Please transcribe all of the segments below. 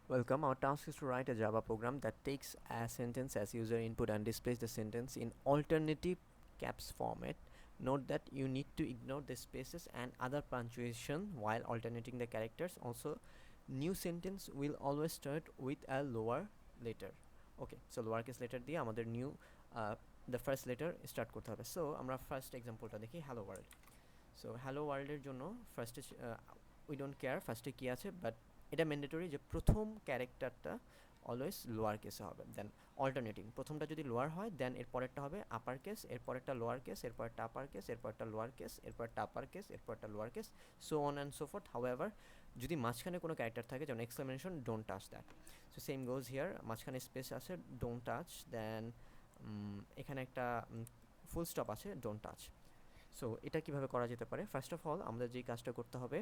Welcome. Our task is to write a Java program that takes a sentence as user input and displays the sentence in alternative caps format. Note that you need to ignore the spaces and other punctuation while alternating the characters. Also, new sentence will always start with a lower letter. Okay, so lowercase letter দিয়ে আমাদের new the first letter start করতে হবে. So আমরা first exampleটা দেখি hello world. So hello world এর জন্য ফার্স্টে we don't care ফার্স্টে কি আছে, বাট এটা ম্যান্ডেটরি যে প্রথম ক্যারেক্টারটা অলওয়েজ লোয়ার কেসে হবে। দেন অল্টারনেটিং, প্রথমটা যদি লোয়ার হয় দেন এর পরেরটা হবে আপার কেস, এর পরেরটা লোয়ার কেস, এর পরেরটা আপার কেস, এর পরেরটা লোয়ার কেস, এর পরেরটা আপার কেস, এর পরেরটা lower case, so on and so fourth. However যদি মাঝখানে কোনো ক্যারেক্টার থাকে যেমন exclamation, don't touch that. So same goes here, মাঝখানে স্পেস আছে, ডোন্ট টাচ। দেন এখানে একটা ফুল স্টপ আছে, ডোন্ট টাচ। সো এটা কিভাবে করা যেতে পারে? ফার্স্ট অফ অল আমাদের যেই কাজটা করতে হবে,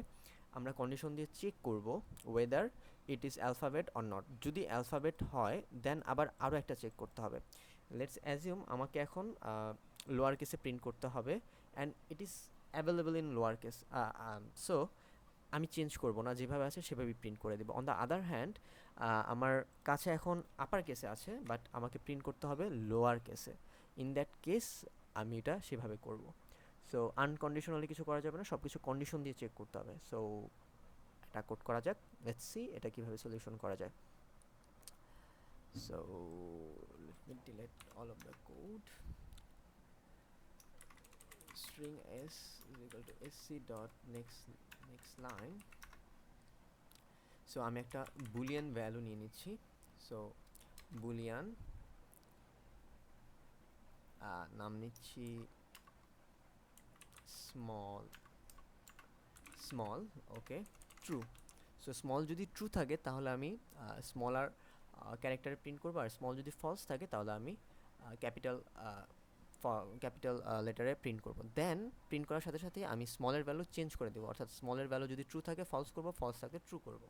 আমরা কন্ডিশন দিয়ে চেক করব weather it is alphabet or not. যদি অ্যালফাবেট হয় দেন আবার আরও একটা চেক করতে হবে। লেটস অ্যাজিউম আমাকে এখন লোয়ার কেসে প্রিন্ট করতে হবে and it is available in lower case. So আমি চেঞ্জ করব না, যেভাবে আছে সেভাবেই প্রিন্ট করে দেবো। অন দ্য আদার হ্যান্ড আমার কাছে এখন আপার কেসে আছে বাট আমাকে প্রিন্ট করতে হবে লোয়ার কেসে। ইন দ্যাট কেস আমি এটা সেভাবে করব। সো আনকন্ডিশনালি কিছু করা যাবে না, সব কিছু কন্ডিশন দিয়ে চেক করতে হবে। সো এটা কোড করা যাক, লেটস সি এটা কিভাবে সলিউশন করা যায়। So let me delete all of the code. string s is equal to sc dot next line. So আমি একটা বুলিয়ান ভ্যালু নিয়ে নিচ্ছি। সো বুলিয়ান নাম নিচ্ছি স্মল ওকে ট্রু। সো স্মল যদি ট্রু থাকে তাহলে আমি স্মলার ক্যারেক্টারে প্রিন্ট করবো, আর স্মল যদি ফলস থাকে তাহলে আমি ক্যাপিটাল ক্যাপিটাল লেটারে প্রিন্ট করব। দেন প্রিন্ট করার সাথে সাথে আমি স্মলের ভ্যালু চেঞ্জ করে দেবো, অর্থাৎ স্মলের ভ্যালু যদি ট্রু থাকে ফলস করবো, ফলস থাকলে ট্রু করব।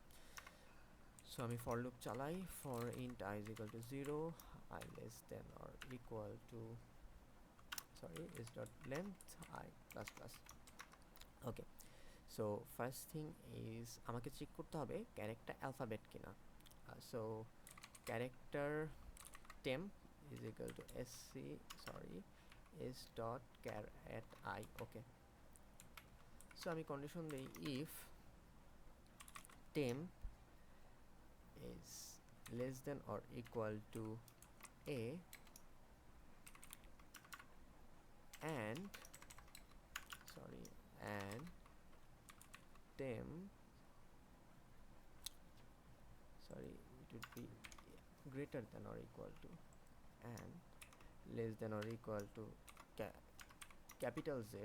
সো আমি ফর লুপ চালাই, for int i is equal to 0, i less than or equal to is dot length I plus plus. Okay, so first thing is আমাকে check করতে হবে character alphabet কিনা। So character temp is equal to sc is dot char at I. Okay, so আমি condition দিই if temp is less than or equal to a and and temp it would be greater than or equal to and less than or equal to capital Z,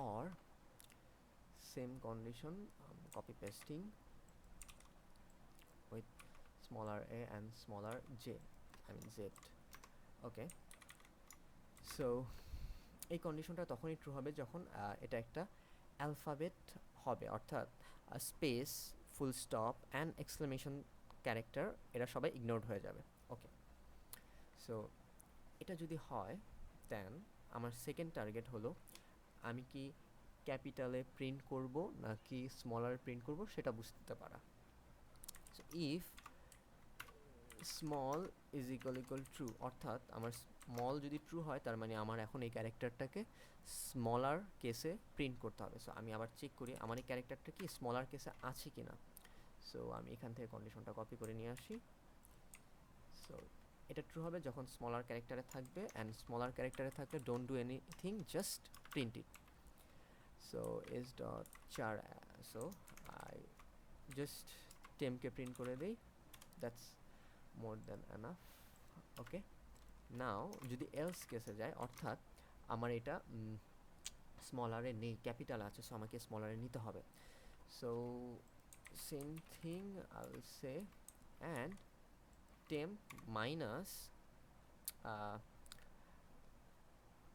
or same condition copy pasting with smaller a and smaller j, I mean z. Okay, so এই কন্ডিশনটা তখনই true হবে যখন এটা একটা alphabet হবে, অর্থাৎ space, full stop and exclamation character এরা সবাই ইগনোরড হয়ে যাবে। ওকে, সো এটা যদি হয় দেন আমার সেকেন্ড টার্গেট হলো আমি কি ক্যাপিটালে প্রিন্ট করব নাকি স্মলার প্রিন্ট করব সেটা বুঝতে পারা। So if small is equal true, অর্থাৎ আমার স্মল যদি ট্রু হয় তার মানে আমার এখন এই ক্যারেক্টারটাকে স্মলার কেসে প্রিন্ট করতে হবে। সো আমি আবার চেক করি আমার এই ক্যারেক্টারটা কি স্মলার কেসে আছে কি না। সো আমি এখান থেকে কন্ডিশনটা কপি করে নিয়ে আসি। সো এটা ট্রু হবে যখন স্মলার ক্যারেক্টারে থাকবে, অ্যান্ড স্মলার ক্যারেক্টারে থাকলে don't do anything, just print it. So S dot চার, সো আই জাস্ট টেমকে প্রিন্ট করে দিই, দ্যাটস মোর দ্যান এনাফ। ওকে, নাও যদি এলস কেসে যায়, অর্থাৎ আমার এটা স্মলারে নেই, ক্যাপিটাল আছে, সো আমাকে স্মলারে নিতে হবে। So same thing I will say and temp minus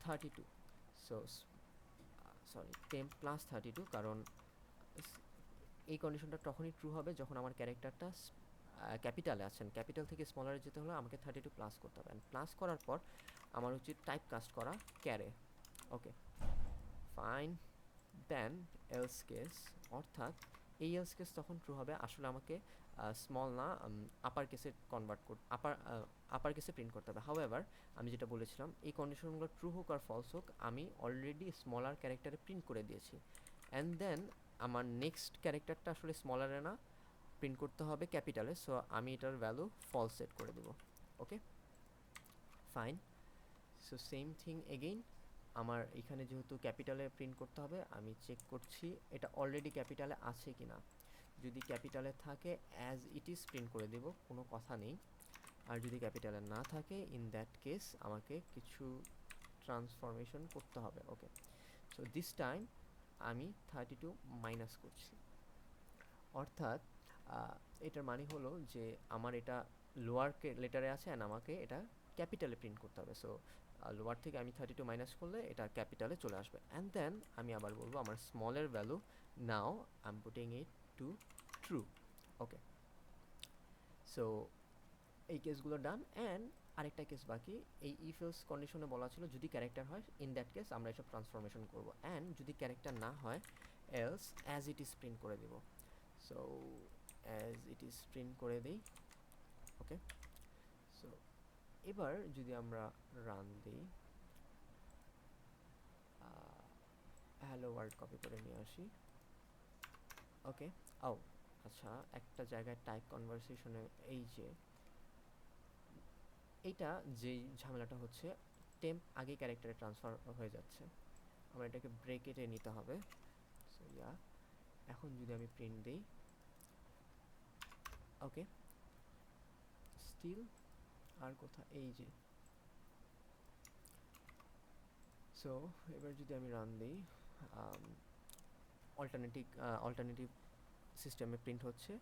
32, so temp plus 32, কারণ এই কন্ডিশনটা তখনই ট্রু হবে যখন আমার ক্যারেক্টারটা ক্যাপিটালে আছেন, ক্যাপিটাল থেকে স্মলারে যেতে হলে আমাকে 32 প্লাস করতে হবে, প্লাস করার পর আমার উচিত টাইপ কাস্ট করা ক্যারে। ওকে ফাইন, দেন এলস কেস, অর্থাৎ এই এলস কেস তখন ট্রু হবে আসলে আমাকে স্মল না আপার কেসে কনভার্ট কর আপার কেসে প্রিন্ট করতে হবে। হাউএভার আমি যেটা বলেছিলাম এই কন্ডিশনগুলো ট্রু হোক আর ফলস হোক আমি অলরেডি স্মলার ক্যারেক্টারে প্রিন্ট করে দিয়েছি, অ্যান্ড দেন আমার নেক্সট ক্যারেক্টারটা আসলে স্মলারে না প্রিন্ট করতে হবে ক্যাপিটালে, সো আমি এটার ভ্যালু ফলস সেট করে দেব। Okay fine, so same thing again আমার এখানে যেহেতু ক্যাপিটালে প্রিন্ট করতে হবে আমি চেক করছি এটা অলরেডি ক্যাপিটালে আছে কি না। যদি ক্যাপিটালে থাকে অ্যাজ ইট ইজ প্রিন্ট করে দেব, কোনো কথা নেই। আর যদি ক্যাপিটালে না থাকে ইন দ্যাট কেস আমাকে কিছু ট্রান্সফরমেশন করতে হবে। ওকে, সো দিস টাইম আমি 32 মাইনাস করছি, অর্থাৎ এটার মানে হলো যে আমার এটা লোয়ার লেটারে আছে অ্যান্ড আমাকে এটা ক্যাপিটালে প্রিন্ট করতে হবে। সো লোয়ার থেকে আমি 32 মাইনাস করলে এটা ক্যাপিটালে চলে আসবে, অ্যান্ড দেন আমি আবার বলবো আমার স্মলের value now I am putting it to true. Okay, so এই কেসগুলো ডান, অ্যান্ড আরেকটা কেস বাকি। এই ইফ এলস কন্ডিশনে বলা ছিল যদি ক্যারেক্টার হয় ইন দ্যাট কেস আমরা এসব ট্রান্সফরমেশন করবো, অ্যান্ড যদি ক্যারেক্টার না হয় else as it is print করে দেব। So as it is print করে দিই। ওকে, সো এবার যদি আমরা রান দিই, হ্যালো ওয়ার্ল্ড কপি করে নিয়ে আসি। ওকে, ও আচ্ছা, একটা জায়গায় টাইপ কনভারসেশনে এই যে এইটা যেই ঝামেলাটা হচ্ছে টেম্প আগে ক্যারেক্টারে ট্রান্সফার হয়ে যাচ্ছে, আমরা এটাকে ব্রেকেটে নিতে হবে। সো ইয়া, এখন যদি আমি প্রিন্ট দিই, ওকে স্টিল আর কোথা, এই যে। সো এবার যদি আমি রান দিই, অল্টারনেটিভ সিস্টেমে প্রিন্ট হচ্ছে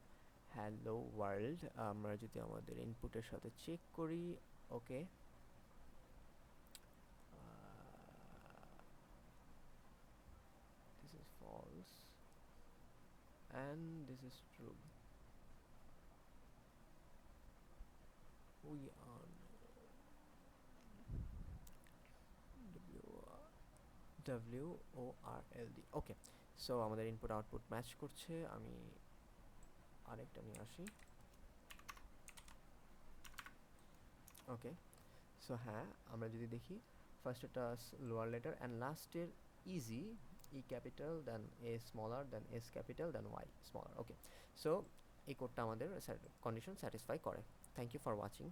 হ্যালো ওয়ার্ল্ড। আমরা যদি আমাদের ইনপুটের সাথে চেক করি, ওকে this is false and this is true. We are WORLD। Okay, so আমাদের ইনপুট আউটপুট ম্যাচ করছে। আমি আরেকটা নিয়ে আসি। ওকে, সো হ্যাঁ আমরা যদি দেখি ফার্স্টেরটা লোয়ার লেটার অ্যান্ড লাস্টের easy E capital then A smaller then S capital then Y smaller. Okay, so এই কোডটা আমাদের কন্ডিশন স্যাটিসফাই করে। Thank you for watching.